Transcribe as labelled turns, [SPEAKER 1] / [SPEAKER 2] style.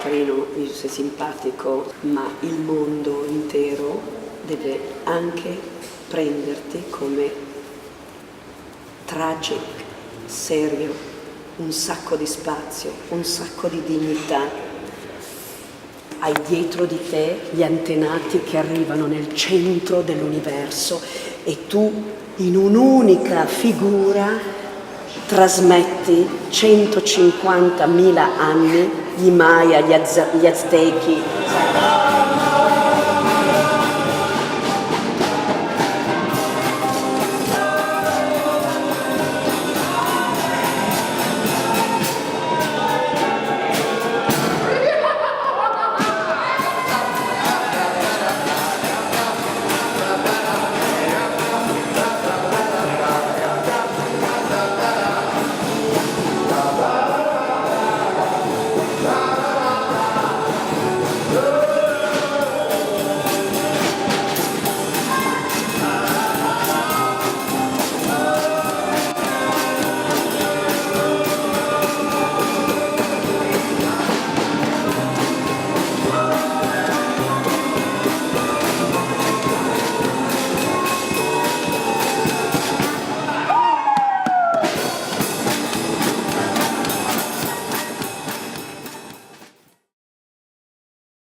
[SPEAKER 1] carino, sei simpatico, ma il mondo intero deve anche prenderti come tragic, serio, un sacco di spazio, un sacco di dignità. Hai dietro di te gli antenati che arrivano nel centro dell'universo e tu in un'unica figura trasmetti 150.000 anni, gli Maya, gli Aztechi,